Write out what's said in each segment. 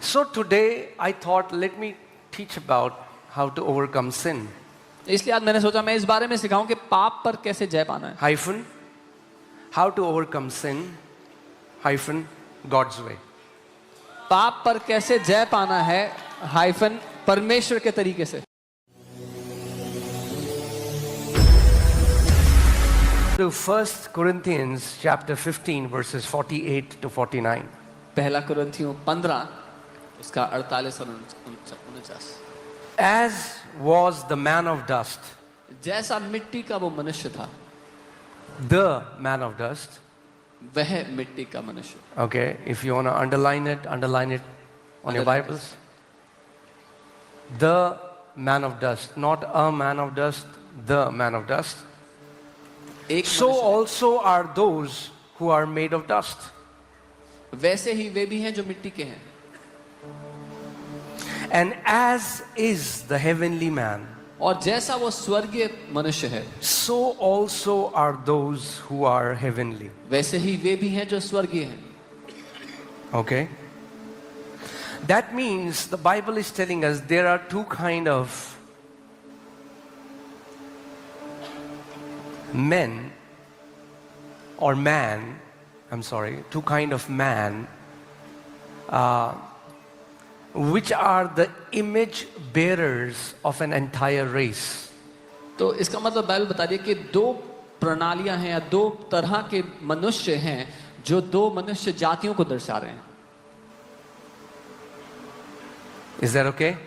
So today I thought, let me teach about how to overcome sin. इसलिए आज मैंने सोचा मैं इस बारे में सिखाऊं कि पाप पर कैसे जय पाना है. Hyphen, how to overcome sin, hyphen, God's way. पाप पर कैसे जय पाना है, हाइफन परमेश्वर के तरीके से. To 1 Corinthians chapter 15 verses 48 to 49. पहला कुरिन्थियों 15 उसका 48 और 49. As was the man of dust, जैसा मिट्टी का वो मनुष्य था, the man of dust. वह मिट्टी का मनुष्य. Okay, if you want to underline it on your Underline Bibles. The man of dust, not a man of dust, the man of dust. एक So मनुष्य. also are those who are made of dust. वैसे ही वे भी हैं जो मिट्टी के हैं. And as is the heavenly man, और जैसा वो स्वर्गीय मनुष्य है, so also are those who are heavenly. वैसे ही वे भी हैं जो स्वर्गीय हैं. Okay? That means the Bible is telling us there are two kind of men or man, two kind of man which are the image bearers of an entire race. तो इसका मतलब Bible बता रही है कि दो प्रणालियां हैं या दो तरह के मनुष्य हैं जो दो मनुष्य जातियों को दर्शा रहे हैं. Is that okay?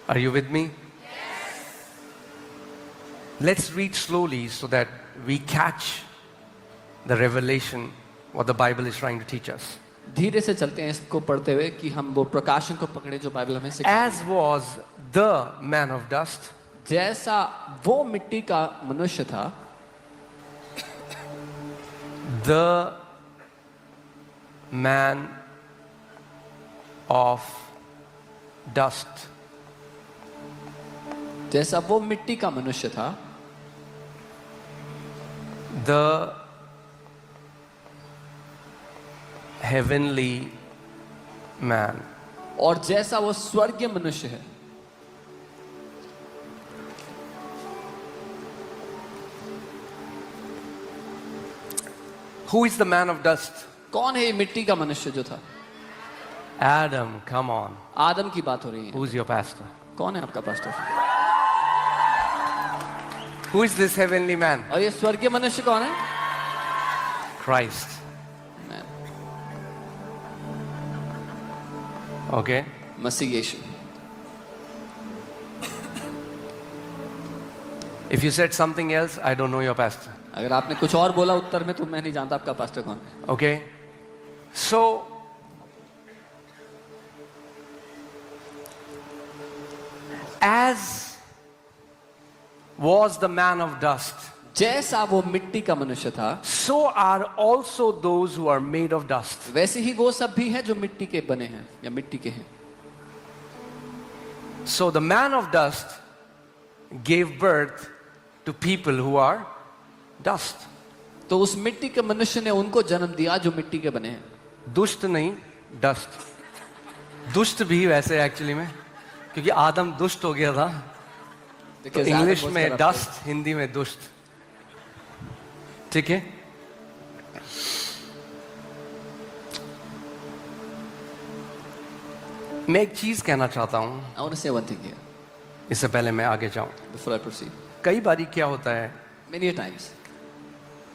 Are you with me? Let's read slowly so that we catch the revelation, what the Bible is trying to teach us. धीरे से चलते हैं इसको पढ़ते हुए कि हम वो प्रकाशन को पकड़े जो बाइबल हमें सिखाती है. As was the man of dust, जैसा वो मिट्टी का मनुष्य था, the man of dust. जैसा वो मिट्टी का मनुष्य था, The heavenly man. और जैसा वो स्वर्गीय मनुष्य है. Who is the man of dust? कौन है ये मिट्टी का मनुष्य जो था? Adam, come on. आदम की बात हो रही है. Who's your pastor? कौन है आपका pastor? Who is this heavenly man? और ये स्वर्गीय मनुष्य कौन है? Christ. Okay? Masih Yeshu. If you said something else, I don't know your pastor. अगर आपने कुछ और बोला उत्तर में तो मैं नहीं जानता आपका पास्टर कौन है. Okay? So, as was the man of dust, जैसा वो मिट्टी का मनुष्य था, so are also those who are made of dust. वैसे ही वो सब भी हैं जो मिट्टी के बने हैं या मिट्टी के हैं. So the man of dust gave birth to people who are dust. तो उस मिट्टी के मनुष्य ने उनको जन्म दिया जो मिट्टी के बने हैं. दुष्ट नहीं, डस्ट. दुष्ट भी वैसे एक्चुअली में, क्योंकि आदम दुष्ट हो गया था. तो इंग्लिश में डस्ट, हिंदी में दुष्ट. ठीक है? मैं एक चीज कहना चाहता हूं I want to say one thing here इससे पहले मैं आगे जाऊं. before I proceed. कई बारी क्या होता है Many a times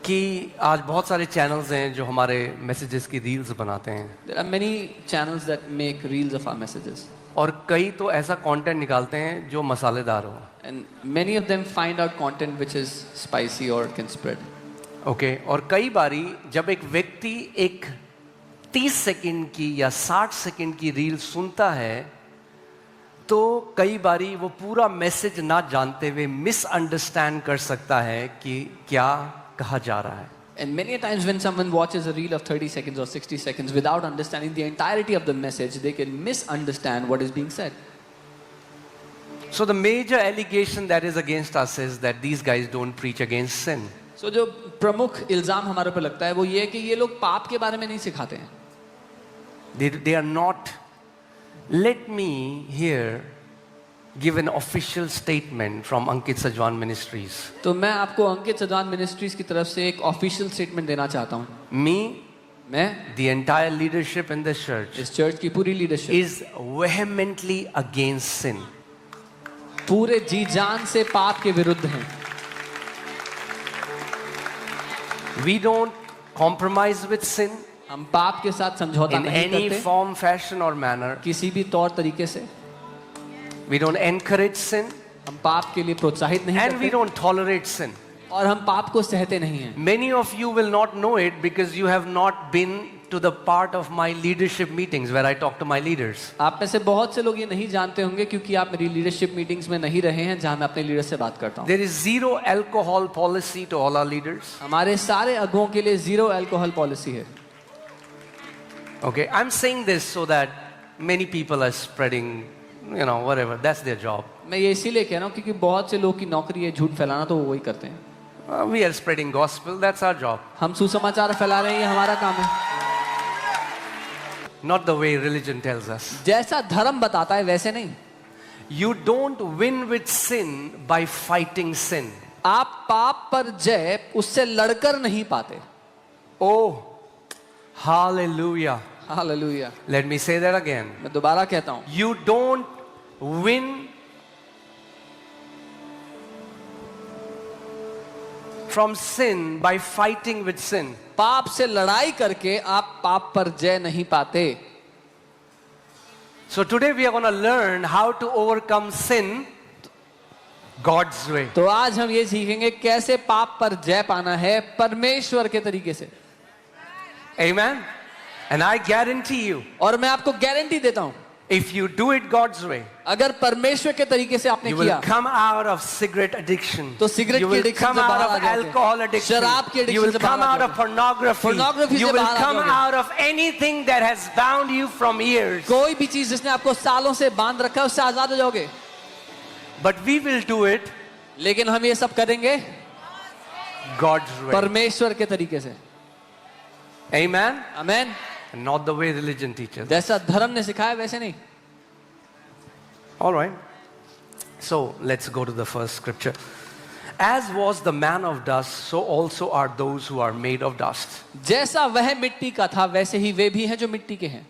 कि आज बहुत सारे चैनल्स हैं जो हमारे मैसेजेस की रील्स बनाते हैं, there are many channels that make reels of our messages, और कई तो ऐसा कंटेंट निकालते हैं जो मसालेदार हो. and many of them find out content which is spicy or can spread. Okay और कई बारी जब एक व्यक्ति एक 30 सेकंड की या 60 सेकंड की रील सुनता है तो कई बारी वो पूरा मैसेज ना जानते हुए मिसअंडरस्टैंड कर सकता है कि क्या कहा जा रहा है. And many a times when someone watches a reel of 30 seconds or 60 seconds without understanding the entirety of the message, they can misunderstand what is being said. So the major allegation that is against us is that these guys don't preach against sin. So जो प्रमुख इल्जाम हमारे ऊपर लगता है वो ये है कि ये लोग पाप के बारे में नहीं सिखाते हैं. They are not. Let me here give an official statement from Ankit Sajwan Ministries. तो मैं आपको अंकित सजवान मिनिस्ट्रीज की तरफ से एक ऑफिशियल स्टेटमेंट देना चाहता हूँ. मैं The entire leadership in this church इस चर्च की पूरी leadership is vehemently against sin. पूरे जी जान से पाप के विरुद्ध हैं. We don't compromise with sin हम पाप के साथ समझौता in नहीं any करते form, fashion or manner. किसी भी तौर तरीके से. We don't encourage sin हम पाप के लिए प्रोत्साहित नहीं and we करते don't tolerate sin. और हम पाप को सहते नहीं हैं. Many of you will not know it because you have not been to the part of my leadership meetings where I talk to my leaders. आप में से बहुत से लोग ये नहीं जानते होंगे क्योंकि आप मेरी लीडरशिप मीटिंग्स में नहीं रहे हैं जहां मैं अपने लीडर से बात करता हूं. There is zero alcohol policy to all our leaders. हमारे सारे अगुओं के लिए 0 अल्कोहल पॉलिसी है. Okay, I'm saying this so that many people are spreading, whatever. That's their job. मैं ये इसीलिए कह रहा हूँ क्योंकि बहुत से लोग की नौकरी है झूठ फैलाना, तो वो वही करते हैं. We are spreading gospel. That's our job. हम सुसमाचार फैला रहे हैं, ये हमारा काम है. Not the way religion tells us. जैसा धर्म बताता है वैसे नहीं. You don't win with sin by fighting sin. आप पाप पर जय उससे लड़कर नहीं पाते. Oh, hallelujah. Hallelujah. Let me say that again. मैं दोबारा कहता हूँ. You don't win from sin by fighting with sin. पाप से लड़ाई करके आप पाप पर जय नहीं पाते. So today we are going to learn how to overcome sin God's way. तो आज हम ये सीखेंगे कैसे पाप पर जय पाना है परमेश्वर के तरीके से. Amen. And I guarantee you, और मैं आपको गारंटी देता हूँ, if you do it God's way, अगर परमेश्वर के तरीके से आपने you will किया come out of cigarette addiction. तो सिगरेट You की will एडिक्शन come से out बाहर आ of जाओगे. alcohol addiction. शराब की You एडिक्शन will से come बाहर out आ of जाओगे. pornography. Pornography You से will बाहर आ come जाओगे. out of anything that has bound you from years. कोई भी चीज जिसने आपको सालों से बांध रखा है उससे आजाद हो जाओगे. But we will do it लेकिन हम ये सब करेंगे God's way. परमेश्वर के तरीके से. Amen. Amen. And not the way religion teaches. जैसा धर्म ने सिखाया वैसे नहीं. All right. So let's go to the first scripture. As was the man of dust, so also are those who are made of dust. जैसा वह मिट्टी का था वैसे ही वे भी हैं जो मिट्टी के हैं.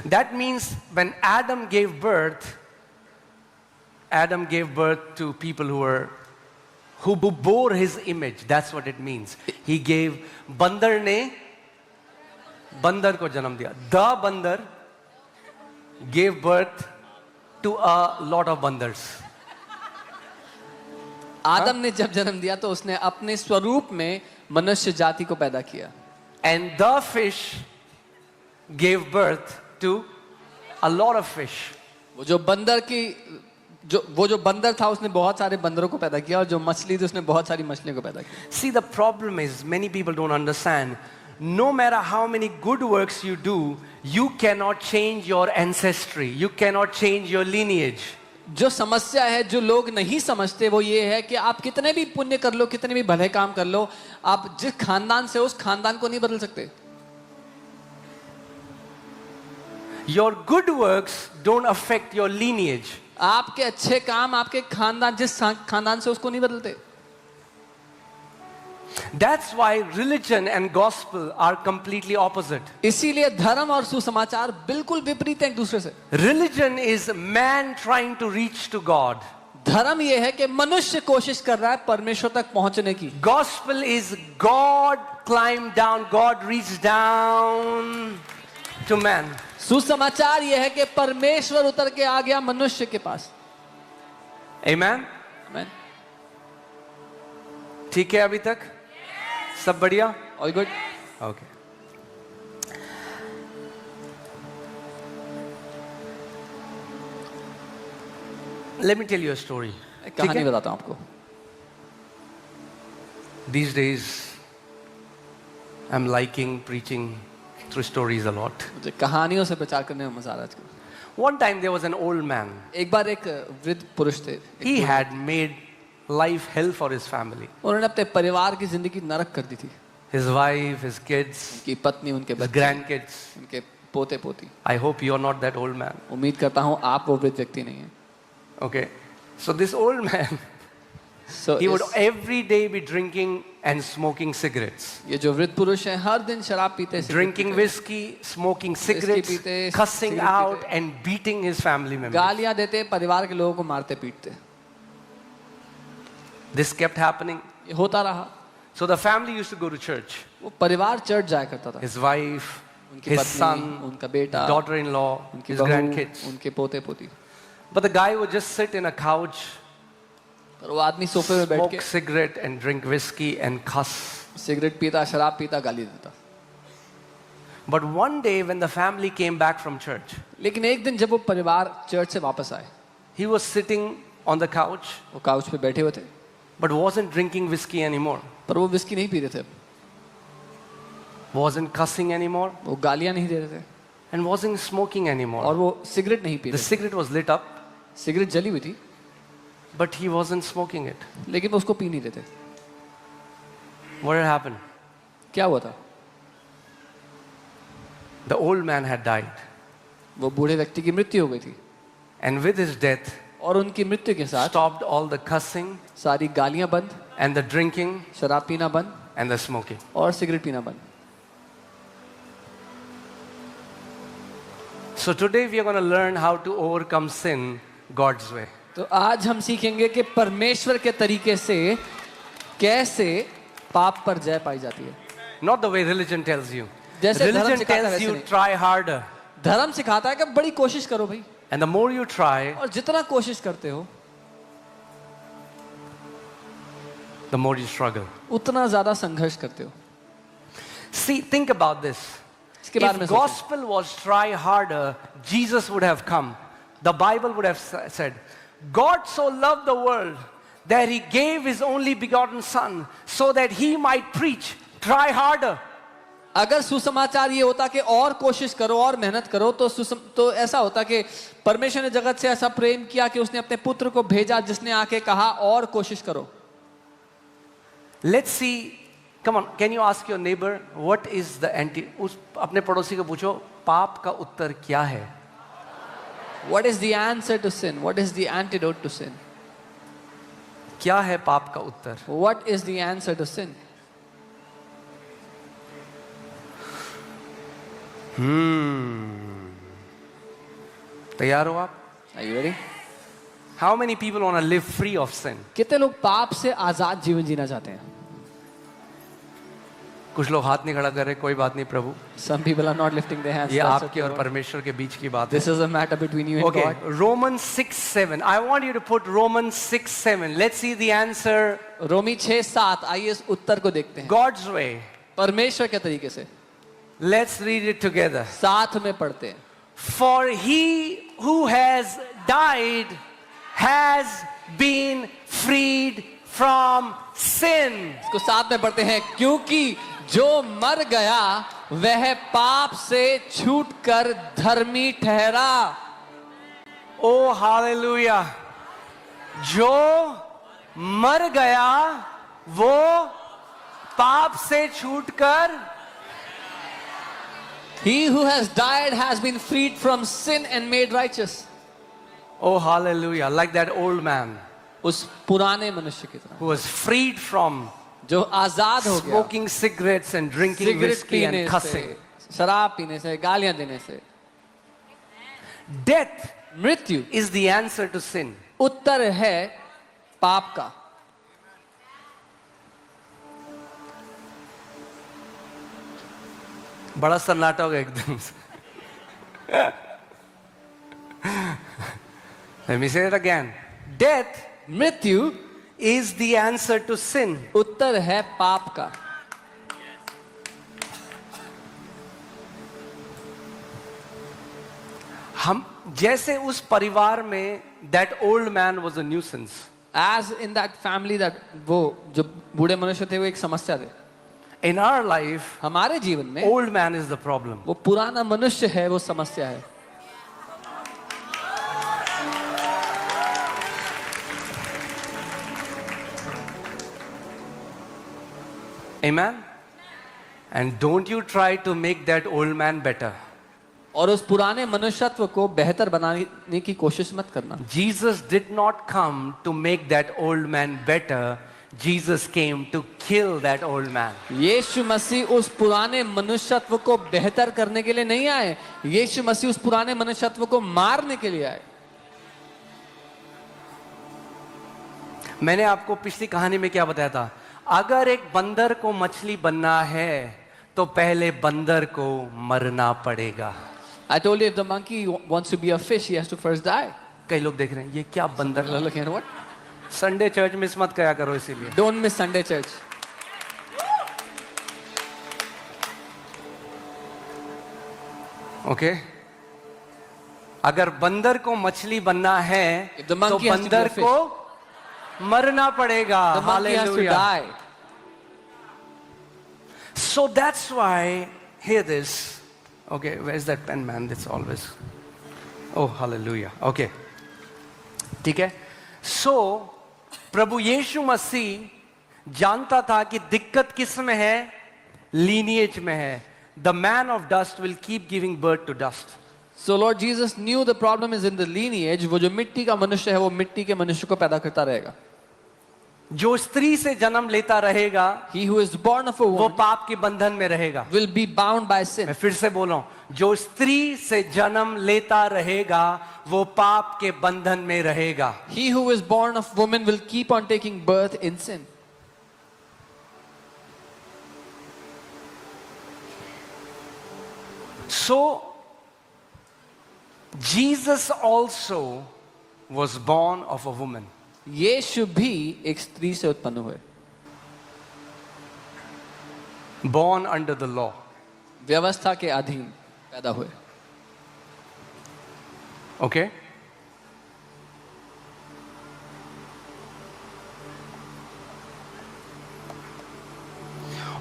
That means when Adam gave birth to people who bore his image. That's what it means. He gave बंदर ने बंदर को जन्म दिया. The बंदर gave birth to a lot of बंदर्स. आदम ने जब जन्म दिया तो उसने अपने स्वरूप में मनुष्य जाति को पैदा किया. And the fish gave birth to a lot of fish. वो जो बंदर था उसने बहुत सारे बंदरों को पैदा किया और जो मछली थी उसने बहुत सारी मछलियों को पैदा किया. See, the problem is many people don't understand. No matter how many good works you do, you cannot change your ancestry. You cannot change your lineage. जो समस्या है जो लोग नहीं समझते वो ये है कि आप कितने भी पुण्य कर लो, कितने भी भले काम कर लो, आप जिस खानदान से उस खानदान को नहीं बदल सकते. Your good works don't affect your lineage. आपके अच्छे काम आपके खानदान जिस खानदान से उसको नहीं बदलते. That's why religion and gospel are completely opposite. इसीलिए धर्म और सुसमाचार बिल्कुल विपरीत हैं एक दूसरे से. Religion is man trying to reach to God. धर्म ये है कि मनुष्य कोशिश कर रहा है परमेश्वर तक पहुंचने की. Gospel is God climbed down, God reached down to man. सुसमाचार ये है कि परमेश्वर उतर के आ गया मनुष्य के पास. Amen. Amen. ठीक है अभी तक सब बढ़िया. All good. Okay. Let me tell you a story. एक कहानी बताता हूं आपको. These days I'm liking preaching through stories a lot. मुझे कहानियों से प्रचार करने में मजा आ रहा है आजकल. One time there was an old man. एक बार एक वृद्ध पुरुष थे. He had made life hell for his family. उन्होंने अपने परिवार की जिंदगी नरक कर दी थी. his wife, his kids, उनकी पत्नी, उनके his बच्चे, grandkids. उनके पोते पोती। I hope you're not that old man. उम्मीद करता हूँ आप वो वृद्ध व्यक्ति नहीं हैं। Okay. So this old man, So he would इस- every day be drinking and smoking cigarettes. ये जो वृद्ध पुरुष हैं हर दिन शराब पीते, सिगरेट Drinking पीते, whiskey, smoking cigarettes, पीते, cussing सिगरेट out पीते। and beating his family members. गालियां देते, परिवार के लोगों को मारते पीटते। This kept happening. ये होता रहा। So the family used to go to church. वो परिवार चर्च जाया करता था। His wife, उनकी his पत्नी, son, उनका बेटा, daughter-in-law, उनकी his बहू, grandkids. उनके पोते पोती। But the guy would just sit in a couch, और वो आदमी सोफे में बैठ smoke के cigarette and drink whiskey and cuss. Cigarette पीता, शराब पीता, गाली देता। But one day when the family came back from church, लेकिन एक दिन जब वो परिवार चर्च से वापस आए, he was sitting on the couch वो काउच पे बैठे हुए थे, but wasn't drinking whiskey anymore, पर वो विस्की नहीं पी रहे थे, wasn't cussing anymore, वो गालियां नहीं दे रहे थे, and wasn't smoking और anymore. वो सिगरेट नहीं पी The रहे थे। cigarette was lit up, cigarette जली हुई थी, but he wasn't smoking it. लेकिन वो उसको पी नहीं रहे थे। What had happened? क्या हुआ था? The old man had died, वो बूढ़े व्यक्ति की मृत्यु हो गई थी, and with his death, और उनकी मृत्यु के साथ stopped all the cussing सारी गालियां बंद, and the drinking शराब पीना बंद and the smoking. और सिगरेट पीना बंद। So today we are going to learn how to overcome sin God's way. तो आज हम सीखेंगे कि परमेश्वर के तरीके से कैसे पाप पर जय पाई जाती है। Not the way religion tells you. जैसे धर्म Religion सिखाता है tells वैसे you नहीं। try harder. धर्म सिखाता है कि बड़ी कोशिश करो भाई, And the more you try, और जितना कोशिश करते हो the more you struggle. उतना ज्यादा संघर्ष करते हो। See, think about this. इसके बारे में If सोचो। gospel was try harder, Jesus would have come. The Bible would have said, God so loved the world that he gave his only begotten son so that he might preach, try harder. अगर सुसमाचार ये होता कि और कोशिश करो और मेहनत करो, तो ऐसा होता कि परमेश्वर ने जगत से ऐसा प्रेम किया कि उसने अपने पुत्र को भेजा, जिसने आके कहा और कोशिश करो। Let's see. Come on, can you ask your neighbor what is the अपने पड़ोसी को पूछो पाप का उत्तर क्या है? What is the answer to sin? What is the antidote to sin? क्या है पाप का उत्तर? What is the answer to sin? तैयार हो आप? Are you ready? How many people want to live free of sin? कितने लोग पाप से आजाद जीवन जीना चाहते हैं? कुछ लोग हाथ नहीं खड़ा कर रहे, कोई बात नहीं प्रभु, Some people are not lifting their hands. ये That's आपके okay, और Lord. परमेश्वर के बीच की बात है. This is a matter between you and Okay, God. Romans 6:7. I want you to put Romans 6:7. Let's see the answer. रोमी 6:7, आइए इस उत्तर को देखते हैं। God's way. परमेश्वर के तरीके से Let's read it together. साथ में पढ़ते हैं। For he who has died has been freed from sin. इसको साथ में पढ़ते हैं, क्योंकि जो मर गया वह पाप से छूटकर धर्मी ठहरा। Oh, hallelujah. जो मर गया वो पाप से छूटकर He who has died has been freed from sin and made righteous. Oh, hallelujah. Like that old man उस पुराने मनुष्य की तरह who was freed from जो आजाद हो गया smoking cigarettes and drinking cigarette whiskey पीने and cussing. से, शराब पीने से, गालियां देने से। Death मृत्यु is the answer to sin. उत्तर है पाप का। बड़ा सन्नाटा हो गया एकदम से. Let me say it again. Death मृत्यु is the answer to sin. उत्तर है पाप का। हम जैसे उस परिवार में that old man was a nuisance. As in that family, that वो जो बूढ़े मनुष्य थे वो एक समस्या थे। In our life, हमारे जीवन में old man is the problem. वो पुराना मनुष्य है, वो समस्या है। Amen. And don't you try to make that old man better. और उस पुराने मनुष्यत्व को बेहतर बनाने की कोशिश मत करना। Jesus did not come to make that old man better. Jesus came to kill that old man. यीशु मसीह उस पुराने मनुष्यत्व को बेहतर करने के लिए नहीं आए, यीशु मसीह उस पुराने मनुष्यत्व को मारने के लिए आए। मैंने आपको पिछली कहानी में क्या बताया था? अगर एक बंदर को मछली बनना है तो पहले बंदर को मरना पड़ेगा। I told you if the monkey wants to be a fish, he has to first die. कई लोग देख रहे हैं ये क्या बंदर। Look at what? Sunday church miss मत करा करो इसीलिए। Don't miss Sunday church. Okay अगर बंदर को मछली बनना है If the तो monkey has to be a बंदर fish, को मरना पड़ेगा। the monkey has to Hallelujah. die. So that's why, hear this. Okay, where's that pen, man? That's always. Oh, hallelujah. Okay. ठीक है? So, प्रभु यीशु मसीह जानता था कि दिक्कत किस में है? लीनिएज में है. The man of dust will keep giving birth to dust. So Lord Jesus knew the problem is in the lineage. वो जो मिट्टी का मनुष्य है वो मिट्टी के मनुष्य को पैदा करता रहेगा। जो स्त्री से जन्म लेता रहेगा He who is born of a वो woman पाप के बंधन में रहेगा। will be bound by sin. मैं फिर से बोल रहा हूं, जो स्त्री से जन्म लेता रहेगा वो पाप के बंधन में रहेगा। He who is born of woman will keep on taking birth in sin. So Jesus also was born of a woman. यीशु भी एक स्त्री से उत्पन्न हुए, Born under the law. व्यवस्था के अधीन पैदा हुए। Okay?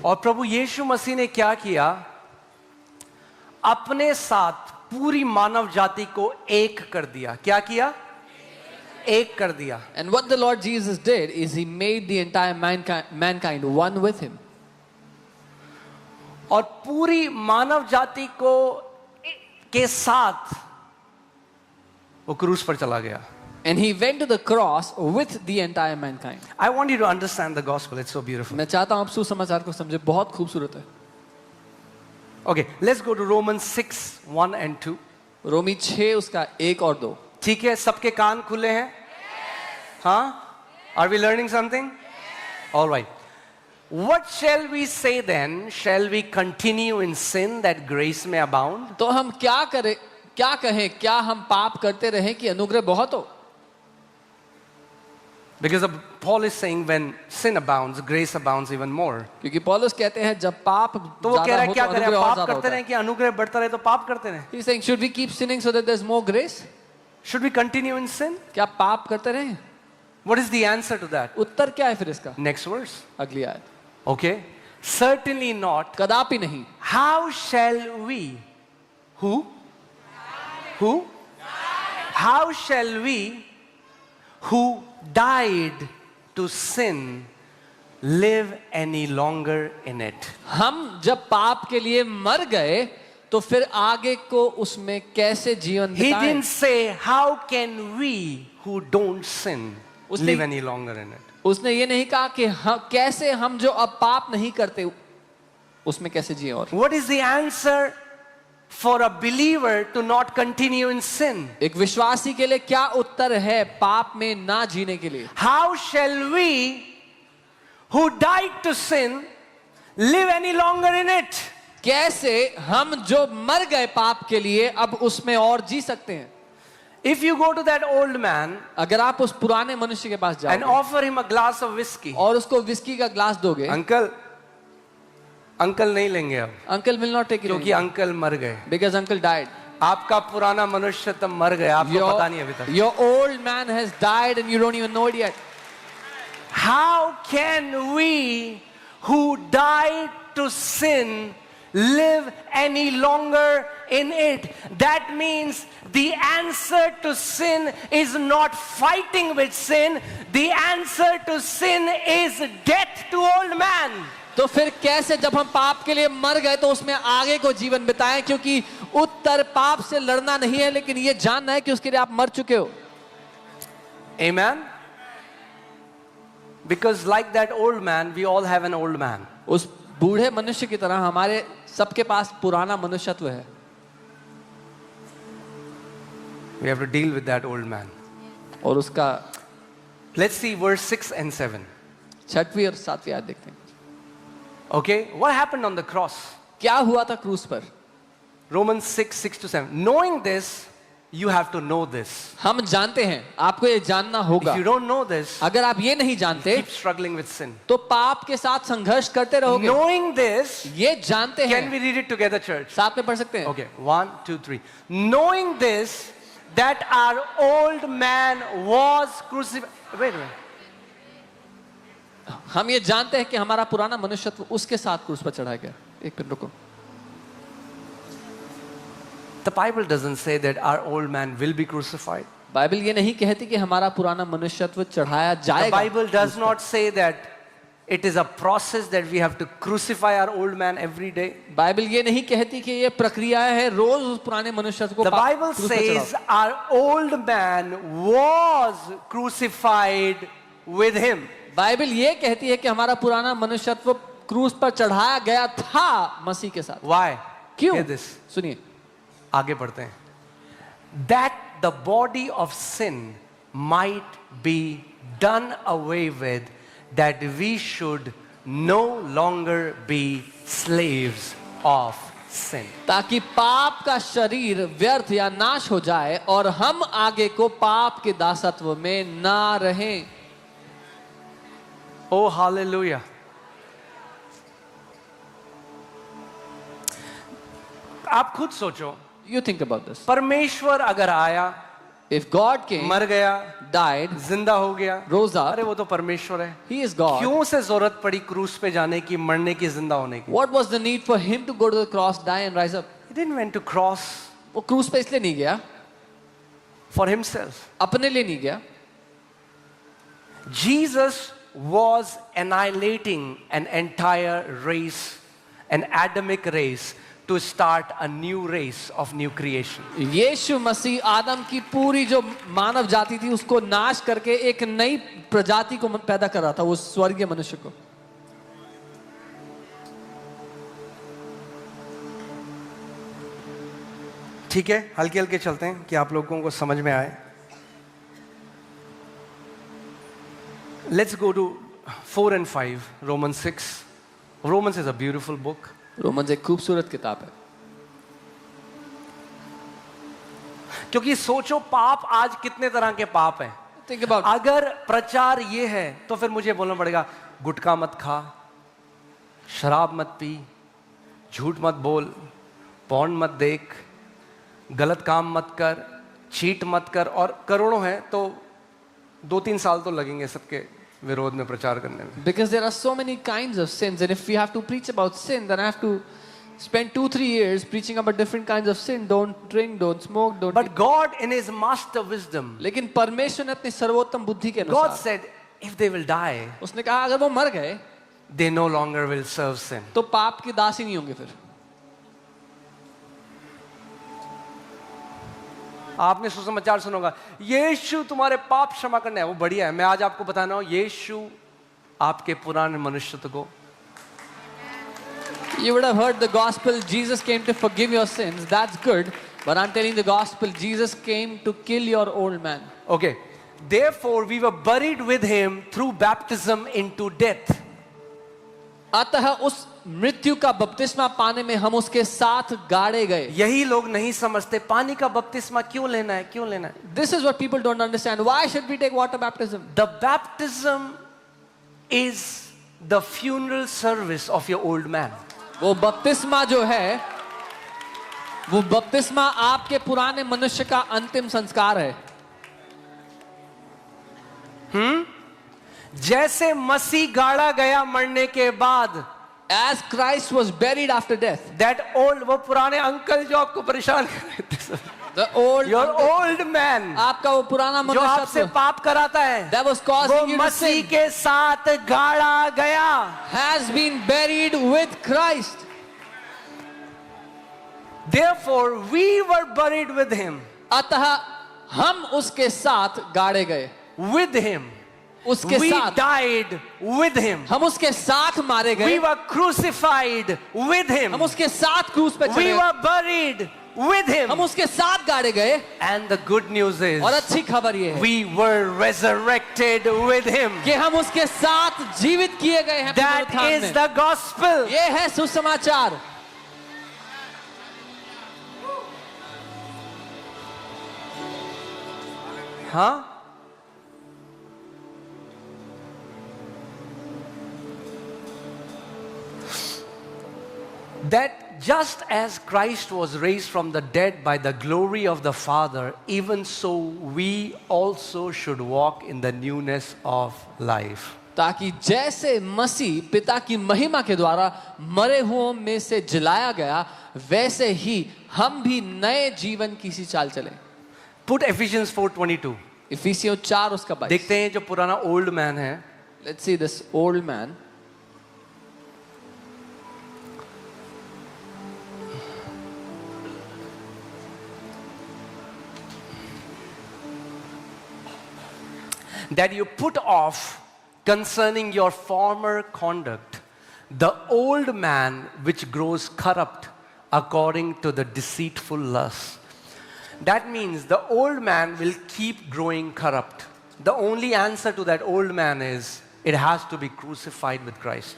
और प्रभु यीशु मसीह ने क्या किया? अपने साथ पूरी मानव जाति को एक कर दिया। क्या किया? एक कर दिया। And what the Lord Jesus did is he made the entire mankind one with him. और पूरी मानव जाति को के साथ वो क्रूस पर चला गया। And he went to the cross with the entire mankind. I want you to understand the gospel. It's so beautiful. मैं चाहता हूं आप सुसमाचार को समझे, बहुत खूबसूरत है। Okay, let's go to Romans 6:1 and 2. रोमी 6 उसका 1 और 2। ठीक है, सबके कान खुले हैं? हाँ? Are we learning something? All right. What shall we say then? Shall we continue in sin that grace may abound? तो हम क्या करें, क्या कहें, क्या हम पाप करते रहें कि अनुग्रह बहुत हो? Because Paul is saying when sin abounds, grace abounds even more. क्योंकि पौलुस कहते हैं जब पाप तो वो कह रहा है ज्यादा हो क्या तो करें? अनुग्रह और पाप ज्यादा करते होता रहें है। कि अनुग्रह बढ़ता रहे तो पाप करते रहें? He's saying, should we keep sinning so that there's more grace? Should we continue in sin? क्या पाप करते रहें? What is the answer to that? उत्तर क्या है फिर इसका? Next verse. अगली आयत। Okay? Certainly not. कदापि नहीं। How shall we? Who? Who? How shall we who died to sin live any longer in it? हम जब पाप के लिए मर गए तो फिर आगे को उसमें कैसे जीवन He बिताएं? didn't say how can we who don't sin उसने- live any longer in it. उसने ये नहीं कहा कि कैसे हम जो अब पाप नहीं करते उसमें कैसे जिए। और What is the answer for a believer to not continue in sin? एक विश्वासी के लिए क्या उत्तर है पाप में ना जीने के लिए? How shall we who died to sin live any longer in it? कैसे हम जो मर गए पाप के लिए अब उसमें और जी सकते हैं? If you go to that old man अगर आप उस पुराने मनुष्य के पास and जाओगे offer him a glass of whiskey, और उसको विस्की का ग्लास दोगे, अंकल नहीं लेंगे अब, अंकल विल नॉट टेक क्योंकि इट अंकल मर गए। Because uncle died. आपका पुराना मनुष्य तब मर गया, आपको पता नहीं अभी तक। Your old man has died and you don't even know it yet. How can we who died to sin live any longer in it? That means the answer to sin is not fighting with sin. The answer to sin is death to old man. तो फिर कैसे जब हम पाप के लिए मर गए तो उसमें आगे को जीवन बिताएं, क्योंकि उत्तर पाप से लड़ना नहीं है लेकिन ये जानना है कि उसके लिए आप मर चुके हो। Amen? Because like that old man, we all have an old man. उस बूढ़े मनुष्य की तरह हमारे सबके पास पुराना मनुष्यत्व है। We have to deal with that old man. और उसका Let's see verse 6 and 7. 6वीं और 7वीं आयत देखते हैं। Okay? What happened on the cross? क्या हुआ था क्रूस पर? Romans 6, 6 to 7. Knowing this, you have to know this. हम जानते हैं, आपको ये जानना होगा। If you don't know this, अगर आप ये नहीं जानते keep struggling with sin. तो पाप के साथ संघर्ष करते रहोगे। Knowing this, ये जानते can हैं, we read it together, church? साथ में पढ़ सकते हैं। Okay, 1, 2, 3. Knowing this, that our old man was crucified. Wait. हम ये जानते हैं कि हमारा पुराना मनुष्यत्व उसके साथ क्रूस पर चढ़ाया गया। एक मिनट रुको। The Bible doesn't say that our old man will be crucified. Bible ये नहीं कहती कि हमारा पुराना मनुष्यत्व चढ़ाया The जाएगा। Bible does not say that it is a process that we have to crucify our old man every day. Bible ये नहीं कहती कि ये प्रक्रिया है रोज उस पुराने मनुष्यत्व को The Bible क्रूस पर says चढ़ाओ। our old man was crucified with him. Bible ये कहती है कि हमारा पुराना मनुष्यत्व क्रूस पर चढ़ाया गया था मसीह के साथ। Why? क्यों? Hear this. सुनिए, आगे बढ़ते हैं. That the body of sin might be done away with, that we should no longer be slaves of sin. ताकि पाप का शरीर व्यर्थ या नाश हो जाए और हम आगे को पाप के दासत्व में ना रहें। Oh, hallelujah. आप खुद सोचो, You think about this. परमेश्वर अगर आया, If God came, मर गया, died, जिंदा हो गया, rose up, अरे वो तो परमेश्वर है, He is God. क्यों से जरूरत पड़ी क्रूस पे जाने की, मरने की, जिंदा होने की? What was the need for him to go to the cross, die and rise up? He didn't went to cross वो क्रूस पे इसलिए नहीं गया, for himself. अपने लिए नहीं गया। Jesus was annihilating an entire race, an Adamic race, to start a new race of new creation. यीशु मसीह आदम की पूरी जो मानव जाति थी उसको नाश करके एक नई प्रजाति को पैदा कर रहा था, वो स्वर्गीय मनुष्य को। ठीक है, हल्के हल्के चलते हैं कि आप लोगों को समझ में आए. Let's go to 4 and 5, Romans 6. Romans is a beautiful book. Romans एक खूबसूरत किताब है, क्योंकि सोचो पाप आज कितने तरह के पाप हैं. Think about अगर प्रचार ये है तो फिर मुझे बोलना पड़ेगा गुटखा मत खा, शराब मत पी, झूठ मत बोल, पॉर्न मत देख, गलत काम मत कर, चीट मत कर, और करोड़ों हैं. तो 2-3 साल तो लगेंगे सबके विरोध में प्रचार करने में. because there are so many kinds of sins, and if we have to preach about sin, then I have to spend 2-3 years preaching about different kinds of sin. Don't drink, don't smoke, don't. But God in his master wisdom, लेकिन परमेश्वर ने अपनी सर्वोत्तम बुद्धि के God अनुसार said if they will die, उसने कहा अगर वो मर गए they no longer will serve sin. तो पाप की दासी नहीं होंगे. फिर आपने सुसमाचार सुना होगा, यीशु तुम्हारे पाप क्षमा करने है. वो बढ़िया है. मैं आज आपको बताना हूं, यीशु आपके पुराने मनुष्यत्व को, You would have heard the gospel, Jesus came to forgive your sins. That's good. But I'm telling the gospel, Jesus came to kill your old man. okay, therefore we were buried with him through baptism into death. अतः उस मृत्यु का बपतिस्मा पाने में हम उसके साथ गाड़े गए. यही लोग नहीं समझते पानी का बपतिस्मा क्यों लेना है, क्यों लेना है. This is what people don't understand. Why should we take water baptism? The baptism is the funeral service of your old man. वो बपतिस्मा जो है, वो बपतिस्मा आपके पुराने मनुष्य का अंतिम संस्कार है. जैसे मसीह गाड़ा गया मरने के बाद, As Christ was buried after death, that old, वो पुराने अंकल जो आपको परेशान कर रहे थे, The old Your old man आपका वो पुराना जो आपसे मनुष्यत्व पाप कराता है that was वो causing you to Masih sin के साथ गाड़ा गया. has been buried with Christ. Therefore we were buried with him. अतः हम उसके साथ गाड़े गए, With him. उसके We साथ died with him. हम उसके साथ मारे गए, We were crucified with him. हम उसके साथ क्रूस पे We चढ़े, were buried with him. हम उसके साथ गाड़े गए. And the good news is और अच्छी खबर ये है we were resurrected with him. कि हम उसके साथ जीवित किए गए हैं. That पुनरुत्थान is में. the gospel. ये है सुसमाचार. Huh? That just as Christ was raised from the dead by the glory of the Father, even so we also should walk in the newness of life. ताकि जैसे मसीह पिता की महिमा के द्वारा मरे हुओं में से जिलाया गया, वैसे ही हम भी नए जीवन की सी चाल चले. Put Ephesians 4:22. इफिसियों 4 उसका 22. देखते हैं जो पुराना ओल्ड मैन है, Let's see this old man. that you put off concerning your former conduct the old man which grows corrupt according to the deceitful lust. That means the old man will keep growing corrupt. The only answer to that old man is it has to be crucified with Christ.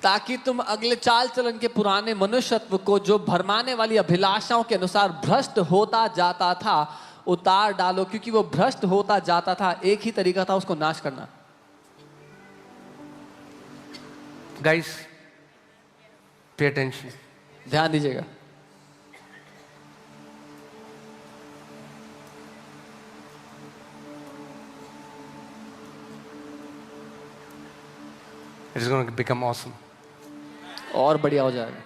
ताकि तुम अगले चाल चलन के पुराने मनुष्यत्व को जो भरमाने वाली अभिलाषाओं के अनुसार भ्रष्ट होता जाता था उतार डालो, क्योंकि वो भ्रष्ट होता जाता था. एक ही तरीका था उसको नाश करना. Guys, pay attention. ध्यान दीजिएगा. It is going to become awesome. और बढ़िया हो जाएगा.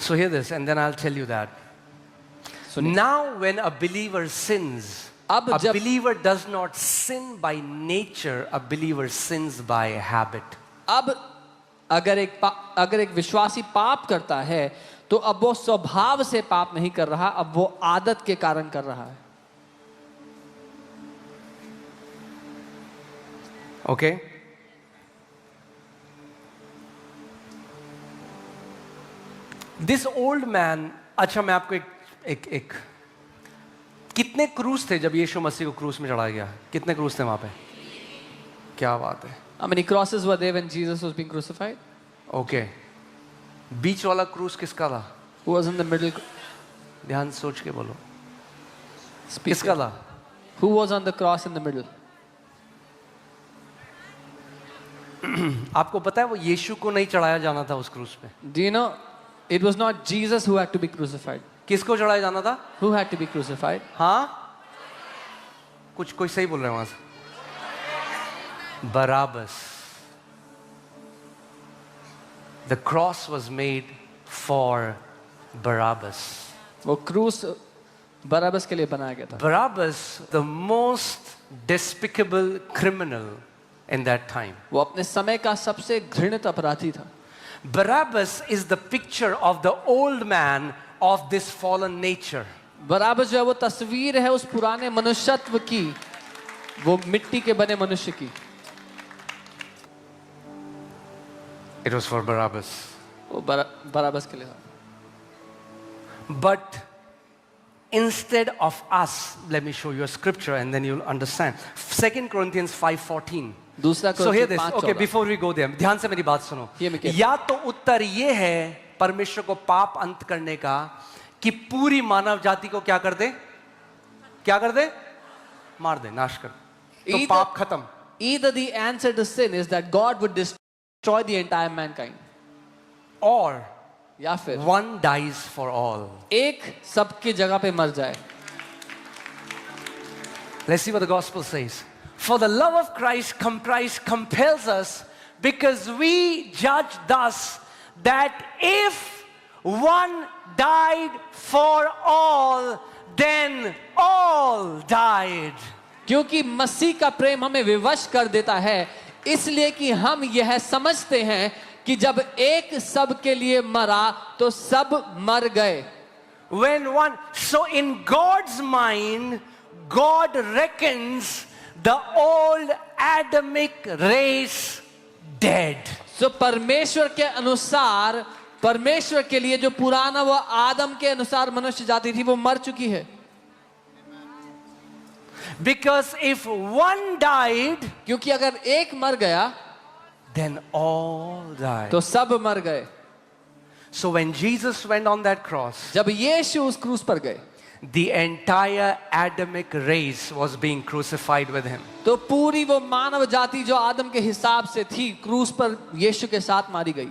So hear this and then I'll tell you that. Now when a believer sins, अब a जब- believer does not sin by nature, a believer sins by habit. अब अगर एक विश्वासी पाप करता है तो अब वो स्वभाव से पाप नहीं कर रहा, अब वो आदत के कारण कर रहा है. Okay? This old man, अच्छा मैं आपको एक कितने क्रूस थे जब यीशु मसीह को क्रूस में चढ़ाया गया? कितने क्रूस थे वहां पे? क्या बात है? How many crosses were there when Jesus was being crucified? Okay बीच वाला क्रूस किसका था? Who was in the middle? ध्यान सोच के बोलो. Speak. किसका था? Who was on the cross in the middle? आपको पता है वो यीशु को नहीं चढ़ाया जाना था उस क्रूस पे. Do you know it was not Jesus who had to be crucified? किसको चढ़ाया जाना था? Who had to be crucified? हाँ कुछ कोई सही बोल रहे हैं वहां से. Barabbas. The cross was made for Barabbas. वो क्रूस बराबस के लिए बनाया गया था. Barabbas, the most despicable criminal in that time. वो अपने समय का सबसे घृणित अपराधी था. Barabbas is the picture of the old man of this fallen nature. बराबस जो है वो तस्वीर है उस पुराने मनुष्यत्व की, वो मिट्टी के बने मनुष्य की. It was for Barabbas. वो बराबस के लिए था. But instead of us, let me show you a scripture and then you'll understand. 2 Corinthians 5:14. दूसरा So hear कोरिन्थियों this. 5:14. Okay, before we go there, ध्यान से मेरी बात सुनो. Hear me carefully. या तो उत्तर ये है परमेश्वर को पाप अंत करने का कि पूरी मानव जाति को क्या कर दे? क्या कर दे? मार दे, नाश कर. तो Either- पाप खत्म. Either the answer to sin is that God would destroy the entire mankind, Or या फिर one dies for all. एक सबकी जगह पे मर जाए. Let's see what the gospel says. For the love of Christ compels us, because we judge thus, that if one died for all, then all died. क्योंकि मसीह का प्रेम हमें विवश कर देता है, इसलिए कि हम यह समझते हैं कि जब एक सब के लिए मरा तो सब मर गए. So in God's mind, God reckons the old Adamic race dead. So परमेश्वर के अनुसार, परमेश्वर के लिए जो पुराना वो आदम के अनुसार मनुष्य जाति थी वो मर चुकी है. Because if one died, क्योंकि अगर एक मर गया then all died. तो सब मर गए. So when Jesus went on that cross, जब यीशु उस क्रूस पर गए, the entire Adamic race was being crucified with him. तो पूरी वो मानव जाति जो आदम के हिसाब से थी क्रूस पर यीशु के साथ मारी गई.